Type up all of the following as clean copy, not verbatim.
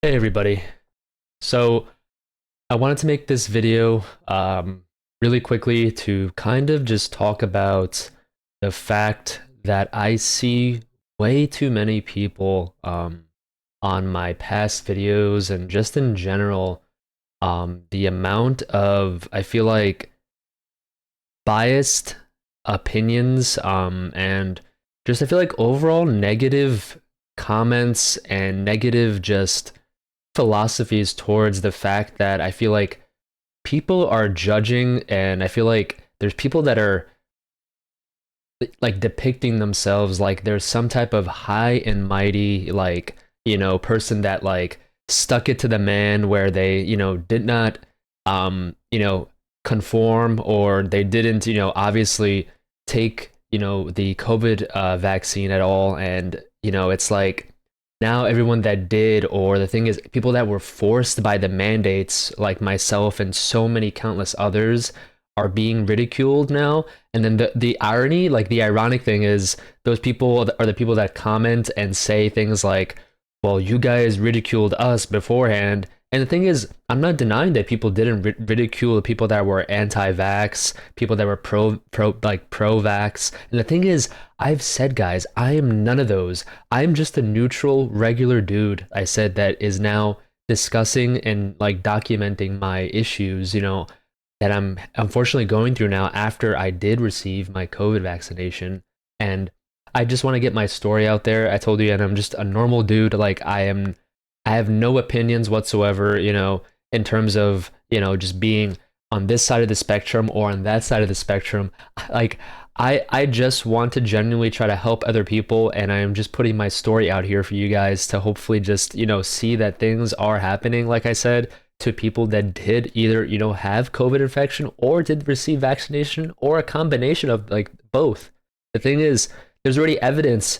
Hey everybody. So I wanted to make this video really quickly to kind of just talk about the fact that I see way too many people on my past videos and just in general, the amount of, I feel like, biased opinions and just I feel like overall negative comments and negative just philosophies towards the fact that I feel like people are judging, and I feel like there's people that are like depicting themselves like there's some type of high and mighty, like, person that like stuck it to the man where they, did not conform, or they didn't, obviously take, the COVID vaccine at all. And, it's like now everyone that did, or the thing is, people that were forced by the mandates, like myself and so many countless others, are being ridiculed now. And then the irony, like the ironic thing is, those people are the people that comment and say things like, well, you guys ridiculed us beforehand. And the thing is, I'm not denying that people didn't ridicule the people that were anti-vax, people that were pro-vax. And the thing is, I've said, guys, I am none of those. I'm just a neutral, regular dude, I said, that is now discussing and like documenting my issues, that I'm unfortunately going through now after I did receive my COVID vaccination. And I just want to get my story out there. I told you, and I'm just a normal dude. Like, I have no opinions whatsoever, in terms of, just being on this side of the spectrum or on that side of the spectrum. Like, I just want to genuinely try to help other people, and I am just putting my story out here for you guys to hopefully just, see that things are happening, like I said, to people that did either, have COVID infection or did receive vaccination, or a combination of like both. The thing is, there's already evidence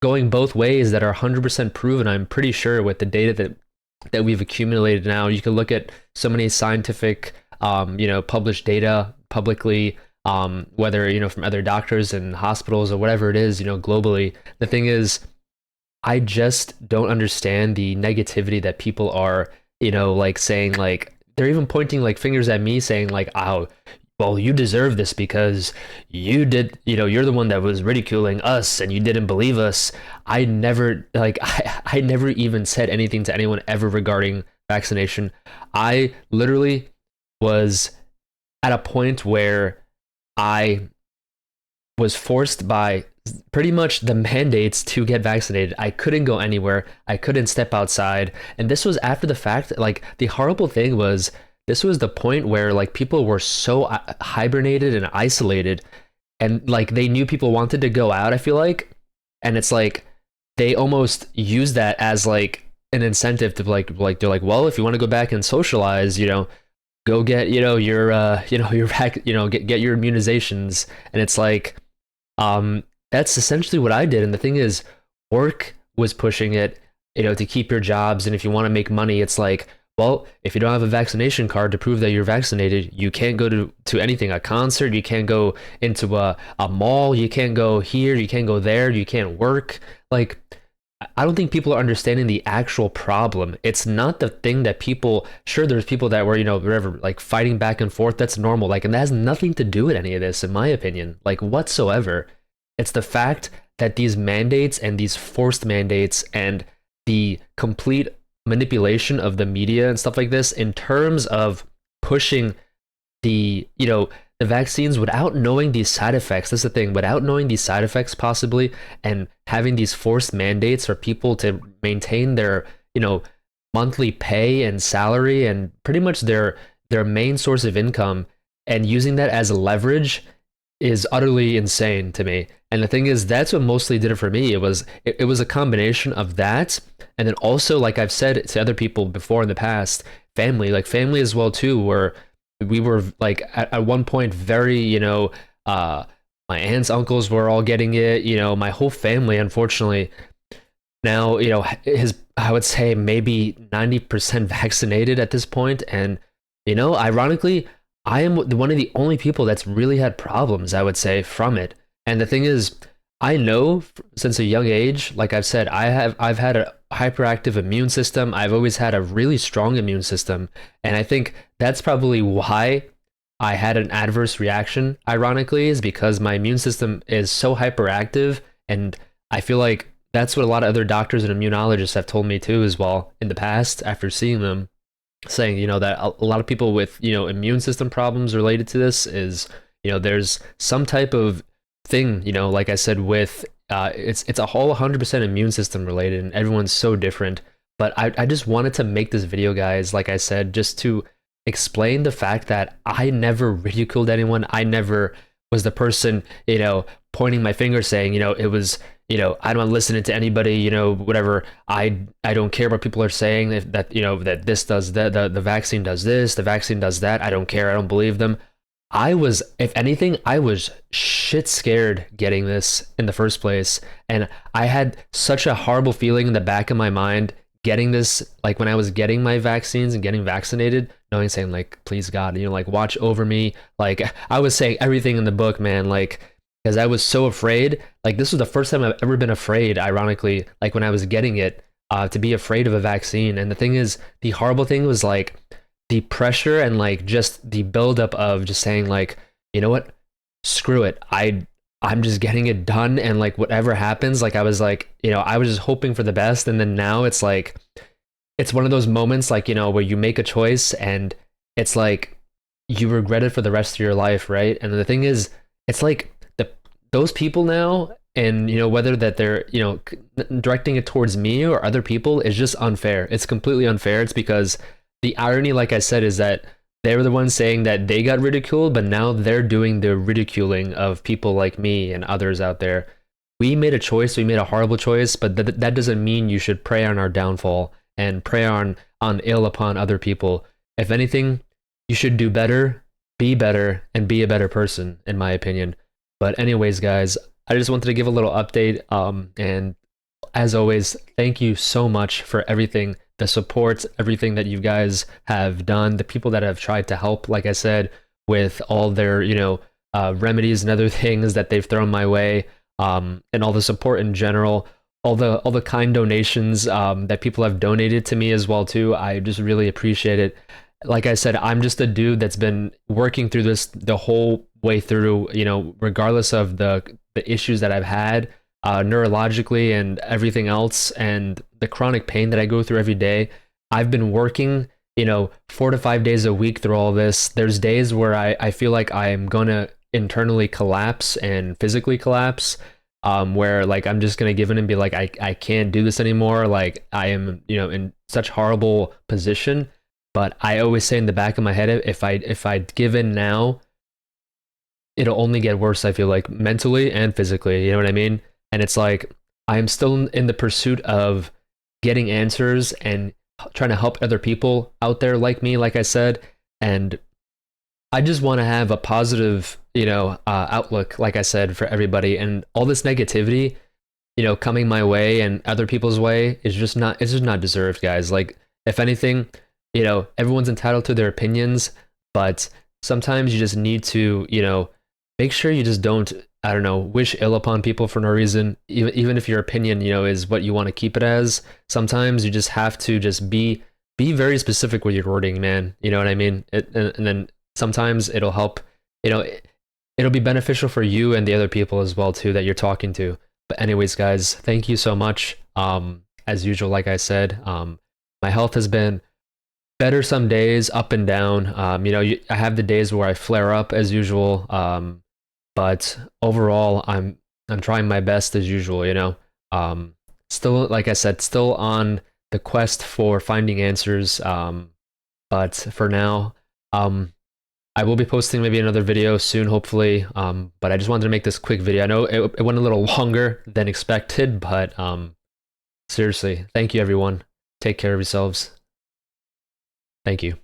going both ways that are 100% proven. I'm pretty sure with the data that we've accumulated now. You can look at so many scientific, published data publicly, whether, from other doctors and hospitals or whatever it is, globally. The thing is, I just don't understand the negativity that people are, like saying, like they're even pointing like fingers at me, saying like, "Oh, well, you deserve this because you did, you're the one that was ridiculing us and you didn't believe us." I never, like, I never even said anything to anyone ever regarding vaccination. I literally was at a point where I was forced by pretty much the mandates to get vaccinated. I couldn't go anywhere. I couldn't step outside. And this was after the fact. Like, the horrible thing was, this was the point where like people were so hibernated and isolated, and like they knew people wanted to go out, I feel like. And it's like they almost use that as like an incentive to like they're like, well, if you want to go back and socialize, go get, your your get your immunizations. And it's like, that's essentially what I did. And the thing is, work was pushing it, to keep your jobs. And if you want to make money, it's like, well, if you don't have a vaccination card to prove that you're vaccinated, you can't go to anything, a concert, you can't go into a mall, you can't go here, you can't go there, you can't work. Like, I don't think people are understanding the actual problem. It's not the thing that people, sure, there's people that were, whatever, like fighting back and forth. That's normal. Like, and that has nothing to do with any of this, in my opinion, like whatsoever. It's the fact that these mandates and these forced mandates and the complete manipulation of the media and stuff like this, in terms of pushing the, the vaccines without knowing these side effects. That's the thing, without knowing these side effects possibly, and having these forced mandates for people to maintain their, monthly pay and salary and pretty much their main source of income, and using that as leverage, is utterly insane to me. And the thing is, that's what mostly did it for me. It was a combination of that, and then also, like I've said to other people before in the past, family as well too, where we were like at one point very, my aunts, uncles were all getting it, my whole family, unfortunately. Now, his, I would say maybe 90% vaccinated at this point. And, ironically, I am one of the only people that's really had problems, I would say, from it. And the thing is, I know since a young age, like I've said, I've had a hyperactive immune system. I've always had a really strong immune system, and I think that's probably why I had an adverse reaction. Ironically, is because my immune system is so hyperactive, and I feel like that's what a lot of other doctors and immunologists have told me too as well in the past after seeing them, saying, that a lot of people with, immune system problems related to this is, there's some type of thing, like I said, with it's a whole 100% immune system related, and everyone's so different. But I just wanted to make this video, guys, like I said, just to explain the fact that I never ridiculed anyone. I never was the person, pointing my finger saying, it was, I'm not listening to anybody, whatever. I don't care what people are saying, that, that this does that, the vaccine does this, the vaccine does that. I don't care. I don't believe them. I was, if anything, I was shit scared getting this in the first place. And I had such a horrible feeling in the back of my mind getting this, like when I was getting my vaccines and getting vaccinated, knowing, saying like, please God, like watch over me. Like I was saying everything in the book, man, like, because I was so afraid. Like this was the first time I've ever been afraid, ironically, like when I was getting it, to be afraid of a vaccine. And the thing is, the horrible thing was like, the pressure and like just the buildup of just saying like, you know what, screw it, I'm just getting it done, and like whatever happens, like I was like, I was just hoping for the best. And then now it's like, it's one of those moments like, where you make a choice and it's like you regret it for the rest of your life, right? And the thing is, it's like those people now, and whether that they're directing it towards me or other people, is just unfair. It's completely unfair. It's because the irony, like I said, is that they were the ones saying that they got ridiculed, but now they're doing the ridiculing of people like me and others out there. We made a choice, we made a horrible choice, but that doesn't mean you should prey on our downfall and prey on ill upon other people. If anything, you should do better, and be a better person, in my opinion. But anyways, guys, I just wanted to give a little update. And as always, thank you so much for everything, the support, everything that you guys have done, the people that have tried to help, like I said, with all their, remedies and other things that they've thrown my way, and all the support in general, all the kind donations, that people have donated to me as well too. I just really appreciate it. Like I said, I'm just a dude that's been working through this the whole way through, regardless of the issues that I've had, neurologically and everything else, and the chronic pain that I go through every day. I've been working, 4 to 5 days a week through all this. There's days where I feel like I'm gonna internally collapse and physically collapse, where like I'm just gonna give in and be like, I can't do this anymore. Like I am, in such horrible position. But I always say in the back of my head, if I give in now, it'll only get worse. I feel like mentally and physically, you know what I mean? And it's like I'm still in the pursuit of getting answers and trying to help other people out there like me, like I said. And I just want to have a positive, outlook, like I said, for everybody. And all this negativity, coming my way and other people's way is just not, it's just not deserved, guys. Like, if anything, everyone's entitled to their opinions, but sometimes you just need to, make sure you just don't, I don't know, wish ill upon people for no reason. Even if your opinion, is what you want to keep it as. Sometimes you just have to just be very specific with your wording, man. You know what I mean? And then sometimes it'll help. It'll be beneficial for you and the other people as well too that you're talking to. But anyways, guys, thank you so much. As usual, like I said, my health has been better some days, up and down. I have the days where I flare up as usual. But overall, I'm trying my best as usual. Still, like I said, still on the quest for finding answers. But for now, I will be posting maybe another video soon, hopefully. But I just wanted to make this quick video. I know it went a little longer than expected, but seriously, thank you, everyone. Take care of yourselves. Thank you.